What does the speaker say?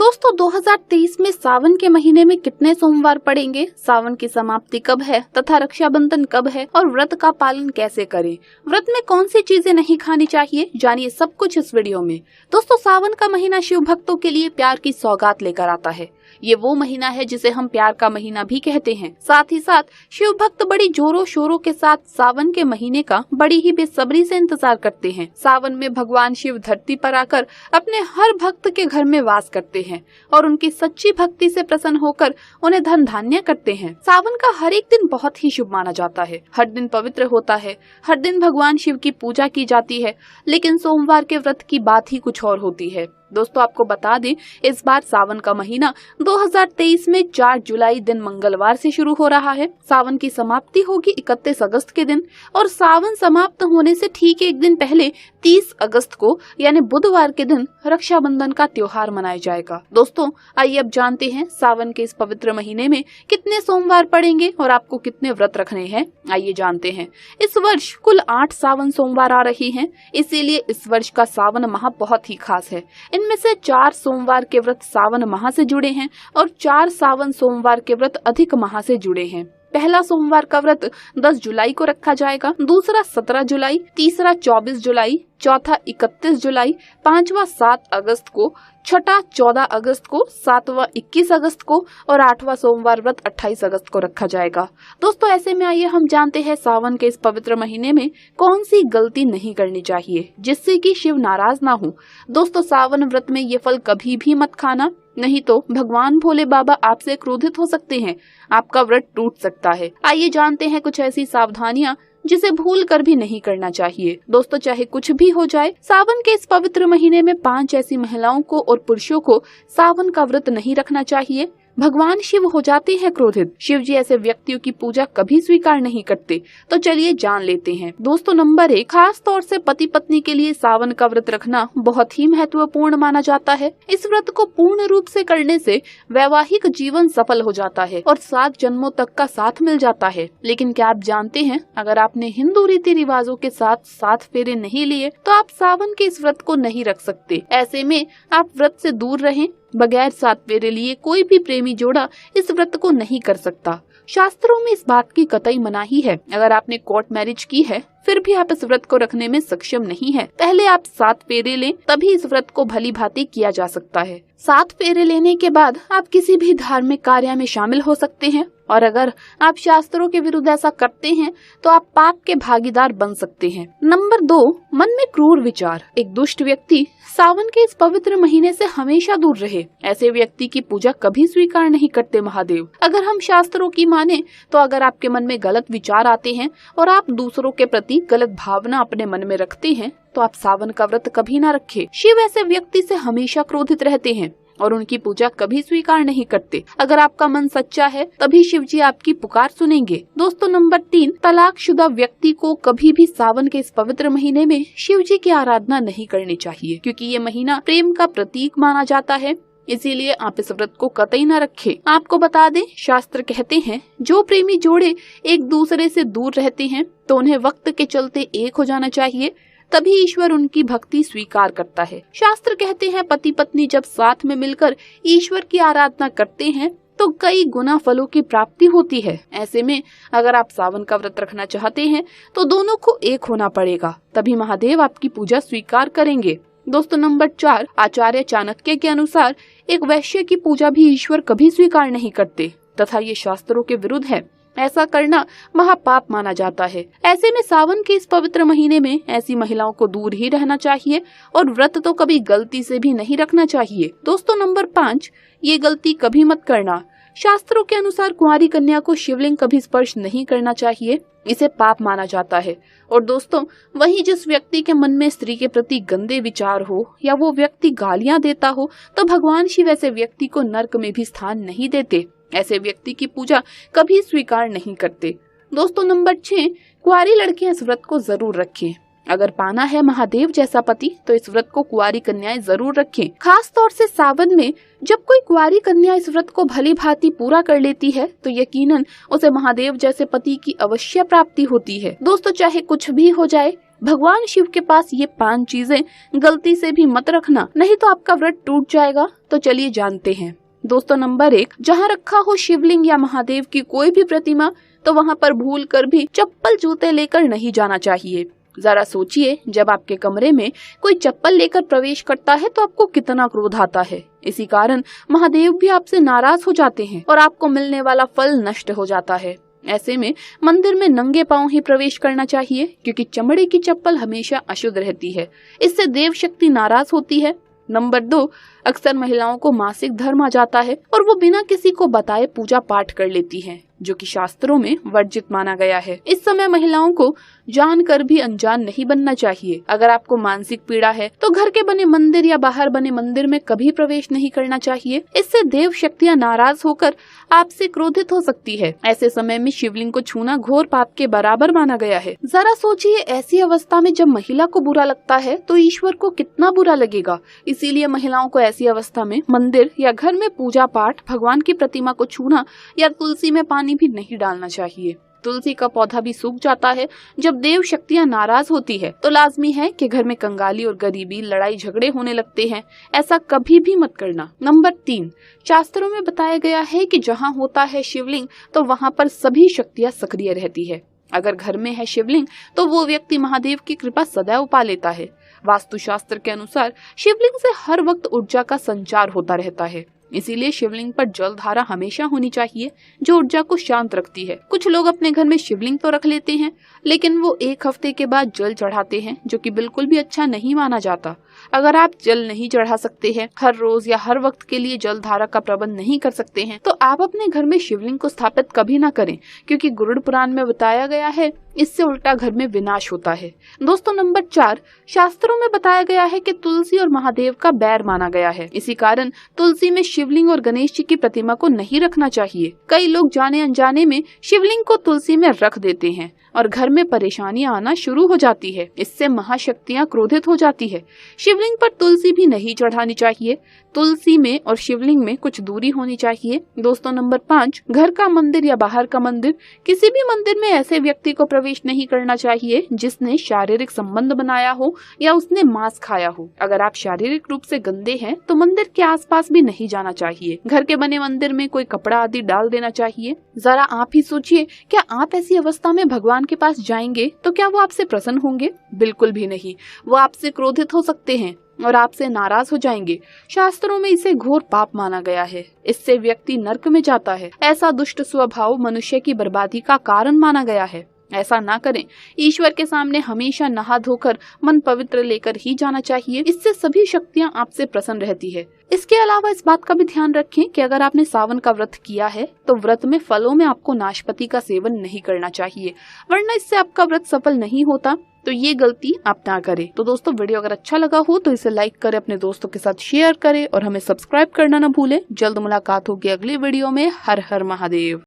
दोस्तों 2023 में सावन के महीने में कितने सोमवार पड़ेंगे, सावन की समाप्ति कब है तथा रक्षाबंधन कब है और व्रत का पालन कैसे करें, व्रत में कौन सी चीजें नहीं खानी चाहिए, जानिए सब कुछ इस वीडियो में। दोस्तों सावन का महीना शिव भक्तों के लिए प्यार की सौगात लेकर आता है। ये वो महीना है जिसे हम प्यार का महीना भी कहते हैं। साथ ही साथ शिव भक्त बड़ी जोरों शोरों के साथ सावन के महीने का बड़ी ही बेसब्री से इंतजार करते हैं। सावन में भगवान शिव धरती पर आकर अपने हर भक्त के घर में वास करते हैं और उनकी सच्ची भक्ति से प्रसन्न होकर उन्हें धन धान्य करते हैं। सावन का हर एक दिन बहुत ही शुभ माना जाता है। हर दिन पवित्र होता है, हर दिन भगवान शिव की पूजा की जाती है, लेकिन सोमवार के व्रत की बात ही कुछ और होती है। दोस्तों आपको बता दें, इस बार सावन का महीना 2023 में 4 जुलाई दिन मंगलवार से शुरू हो रहा है। सावन की समाप्ति होगी 31 अगस्त के दिन और सावन समाप्त होने से ठीक एक दिन पहले 30 अगस्त को यानी बुधवार के दिन रक्षाबंधन का त्योहार मनाया जाएगा। दोस्तों आइए अब जानते हैं सावन के इस पवित्र महीने में कितने सोमवार पड़ेंगे और आपको कितने व्रत रखने हैं। आइए जानते हैं। इस वर्ष कुल 8 सावन सोमवार आ रही हैं, इसीलिए इस वर्ष का सावन माह बहुत ही खास है। इनमें से 4 सोमवार के व्रत सावन माह से जुड़े हैं और 4 सावन सोमवार के व्रत अधिक माह से जुड़े हैं। पहला सोमवार का व्रत 10 जुलाई को रखा जाएगा, दूसरा 17 जुलाई, तीसरा 24 जुलाई, चौथा 31 जुलाई, पांचवा 7 अगस्त को, छठा 14 अगस्त को, सातवां 21 अगस्त को और 8वां सोमवार व्रत 28 अगस्त को रखा जाएगा। दोस्तों ऐसे में आइए हम जानते हैं सावन के इस पवित्र महीने में कौन सी गलती नहीं करनी चाहिए जिससे कि शिव नाराज ना हो। दोस्तों सावन व्रत में ये फल कभी भी मत खाना, नहीं तो भगवान भोले बाबा आपसे क्रोधित हो सकते हैं, आपका व्रत टूट सकता है। आइए जानते हैं कुछ ऐसी सावधानियां जिसे भूल कर भी नहीं करना चाहिए। दोस्तों चाहे कुछ भी हो जाए, सावन के इस पवित्र महीने में 5 ऐसी महिलाओं को और पुरुषों को सावन का व्रत नहीं रखना चाहिए। भगवान शिव हो जाते हैं क्रोधित। शिव जी ऐसे व्यक्तियों की पूजा कभी स्वीकार नहीं करते। तो चलिए जान लेते हैं। दोस्तों नंबर 1, खास तौर से पति पत्नी के लिए सावन का व्रत रखना बहुत ही महत्वपूर्ण माना जाता है। इस व्रत को पूर्ण रूप से करने से वैवाहिक जीवन सफल हो जाता है और 7 जन्मों तक का साथ मिल जाता है। लेकिन क्या आप जानते हैं, अगर आपने हिंदू रीति रिवाजों के साथ 7 फेरे नहीं लिए तो आप सावन के इस व्रत को नहीं रख सकते। ऐसे में आप व्रत से दूर रहें। बगैर 7 फेरे लिए कोई भी प्रेमी जोड़ा इस व्रत को नहीं कर सकता। शास्त्रों में इस बात की कतई मनाही है। अगर आपने कोर्ट मैरिज की है फिर भी आप इस व्रत को रखने में सक्षम नहीं है। पहले आप 7 फेरे लें, तभी इस व्रत को भली भांति किया जा सकता है। 7 फेरे लेने के बाद आप किसी भी धार्मिक कार्य में शामिल हो सकते हैं और अगर आप शास्त्रों के विरुद्ध ऐसा करते हैं तो आप पाप के भागीदार बन सकते हैं। नंबर 2, मन में क्रूर विचार। एक दुष्ट व्यक्ति सावन के इस पवित्र महीने से हमेशा दूर रहे। ऐसे व्यक्ति की पूजा कभी स्वीकार नहीं करते महादेव। अगर हम शास्त्रों की माने तो अगर आपके मन में गलत विचार आते हैं और आप दूसरों के प्रति गलत भावना अपने मन में रखते हैं तो आप सावन का व्रत कभी ना रखें। शिव ऐसे व्यक्ति से हमेशा क्रोधित रहते हैं और उनकी पूजा कभी स्वीकार नहीं करते। अगर आपका मन सच्चा है तभी शिव जी आपकी पुकार सुनेंगे। दोस्तों नंबर 3, तलाकशुदा व्यक्ति को कभी भी सावन के इस पवित्र महीने में शिव जी की आराधना नहीं करनी चाहिए, क्योंकि ये महीना प्रेम का प्रतीक माना जाता है। इसीलिए आप इस व्रत को कतई न रखें। आपको बता दें, शास्त्र कहते हैं जो प्रेमी जोड़े एक दूसरे से दूर रहते हैं तो उन्हें वक्त के चलते एक हो जाना चाहिए, तभी ईश्वर उनकी भक्ति स्वीकार करता है। शास्त्र कहते हैं पति पत्नी जब साथ में मिलकर ईश्वर की आराधना करते हैं तो कई गुना फलों की प्राप्ति होती है। ऐसे में अगर आप सावन का व्रत रखना चाहते हैं तो दोनों को एक होना पड़ेगा, तभी महादेव आपकी पूजा स्वीकार करेंगे। दोस्तों नंबर 4, आचार्य चाणक्य के अनुसार एक वैश्य की पूजा भी ईश्वर कभी स्वीकार नहीं करते तथा ये शास्त्रों के विरुद्ध है। ऐसा करना महापाप माना जाता है। ऐसे में सावन के इस पवित्र महीने में ऐसी महिलाओं को दूर ही रहना चाहिए और व्रत तो कभी गलती से भी नहीं रखना चाहिए। दोस्तों नंबर 5, ये गलती कभी मत करना। शास्त्रों के अनुसार कुंवारी कन्या को शिवलिंग कभी स्पर्श नहीं करना चाहिए, इसे पाप माना जाता है। और दोस्तों वहीं जिस व्यक्ति के मन में स्त्री के प्रति गंदे विचार हो या वो व्यक्ति गालियां देता हो तो भगवान शिव ऐसे व्यक्ति को नर्क में भी स्थान नहीं देते। ऐसे व्यक्ति की पूजा कभी स्वीकार नहीं करते। दोस्तों नंबर 6, कुंवारी लड़कियां इस व्रत को जरूर रखें। अगर पाना है महादेव जैसा पति तो इस व्रत को कुंवारी कन्याएं जरूर रखें। खास तौर से सावन में जब कोई कुंवारी कन्या इस व्रत को भली भांति पूरा कर लेती है तो यकीनन उसे महादेव जैसे पति की अवश्य प्राप्ति होती है। दोस्तों चाहे कुछ भी हो जाए, भगवान शिव के पास ये 5 चीजें गलती से भी मत रखना, नहीं तो आपका व्रत टूट जाएगा। तो चलिए जानते हैं। दोस्तों, नंबर 1, जहाँ रखा हो शिवलिंग या महादेव की कोई भी प्रतिमा तो वहाँ पर भूल कर भी चप्पल जूते लेकर नहीं जाना चाहिए। जरा सोचिए, जब आपके कमरे में कोई चप्पल लेकर प्रवेश करता है तो आपको कितना क्रोध आता है। इसी कारण महादेव भी आपसे नाराज हो जाते हैं और आपको मिलने वाला फल नष्ट हो जाता है। ऐसे में मंदिर में नंगे पांव ही प्रवेश करना चाहिए, क्योंकि चमड़े की चप्पल हमेशा अशुद्ध रहती है। इससे देव शक्ति नाराज होती है। नंबर 2, अक्सर महिलाओं को मासिक धर्म आ जाता है और वो बिना किसी को बताए पूजा पाठ कर लेती हैं, जो कि शास्त्रों में वर्जित माना गया है। इस समय महिलाओं को जानकर भी अनजान नहीं बनना चाहिए। अगर आपको मानसिक पीड़ा है तो घर के बने मंदिर या बाहर बने मंदिर में कभी प्रवेश नहीं करना चाहिए। इससे देव शक्तियां नाराज होकर आपसे क्रोधित हो सकती है। ऐसे समय में शिवलिंग को छूना घोर पाप के बराबर माना गया है। जरा सोचिए, ऐसी अवस्था में जब महिला को बुरा लगता है तो ईश्वर को कितना बुरा लगेगा। इसीलिए महिलाओं को ऐसी अवस्था में मंदिर या घर में पूजा पाठ, भगवान की प्रतिमा को छूना या तुलसी में पानी भी नहीं डालना चाहिए। तुलसी का पौधा भी सूख जाता है जब देव शक्तियां नाराज होती है। तो लाजमी है कि घर में कंगाली और गरीबी, लड़ाई झगड़े होने लगते हैं। ऐसा कभी भी मत करना। नंबर 3, शास्त्रों में बताया गया है कि जहाँ होता है शिवलिंग तो वहाँ पर सभी शक्तियां सक्रिय रहती है। अगर घर में है शिवलिंग तो वो व्यक्ति महादेव की कृपा सदैव पा लेता है। वास्तुशास्त्र के अनुसार शिवलिंग से हर वक्त ऊर्जा का संचार होता रहता है। इसीलिए शिवलिंग पर जल धारा हमेशा होनी चाहिए, जो ऊर्जा को शांत रखती है। कुछ लोग अपने घर में शिवलिंग तो रख लेते हैं, लेकिन वो 1 हफ्ते के बाद जल चढ़ाते हैं, जो कि बिल्कुल भी अच्छा नहीं माना जाता। अगर आप जल नहीं चढ़ा सकते हैं, हर रोज या हर वक्त के लिए जल धारा का प्रबंध नहीं कर सकते हैं, तो आप अपने घर में शिवलिंग को स्थापित कभी ना करें, क्योंकि गरुड़ पुराण में बताया गया है इससे उल्टा घर में विनाश होता है। दोस्तों, नंबर 4, शास्त्रों में बताया गया है कि तुलसी और महादेव का बैर माना गया है। इसी कारण तुलसी में शिवलिंग और गणेश जी की प्रतिमा को नहीं रखना चाहिए। कई लोग जाने अनजाने में शिवलिंग को तुलसी में रख देते हैं और घर में परेशानियां आना शुरू हो जाती है। इससे महाशक्तियां क्रोधित हो जाती है। शिवलिंग पर तुलसी भी नहीं चढ़ानी चाहिए। तुलसी में और शिवलिंग में कुछ दूरी होनी चाहिए। दोस्तों, नंबर 5, घर का मंदिर या बाहर का मंदिर, किसी भी मंदिर में ऐसे व्यक्ति को प्रवेश नहीं करना चाहिए जिसने शारीरिक संबंध बनाया हो या उसने मांस खाया हो। अगर आप शारीरिक रूप से गंदे हैं तो मंदिर के आसपास भी नहीं जाना चाहिए। घर के बने मंदिर में कोई कपड़ा आदि डाल देना चाहिए। जरा आप ही सोचिए, क्या आप ऐसी अवस्था में भगवान के पास जाएंगे तो क्या वो आपसे प्रसन्न होंगे? बिल्कुल भी नहीं। वो आपसे क्रोधित हो सकते हैं और आपसे नाराज हो जाएंगे। शास्त्रों में इसे घोर पाप माना गया है। इससे व्यक्ति नरक में जाता है। ऐसा दुष्ट स्वभाव मनुष्य की बर्बादी का कारण माना गया है। ऐसा ना करें। ईश्वर के सामने हमेशा नहा धोकर मन पवित्र लेकर ही जाना चाहिए। इससे सभी शक्तियां आपसे प्रसन्न रहती है। इसके अलावा इस बात का भी ध्यान रखें कि अगर आपने सावन का व्रत किया है तो व्रत में फलों में आपको नाशपाती का सेवन नहीं करना चाहिए, वरना इससे आपका व्रत सफल नहीं होता। तो ये गलती आप ना करें। तो दोस्तों, वीडियो अगर अच्छा लगा हो तो इसे लाइक करें, अपने दोस्तों के साथ शेयर करें और हमें सब्सक्राइब करना न भूलें। जल्द मुलाकात होगी अगली वीडियो में। हर हर महादेव।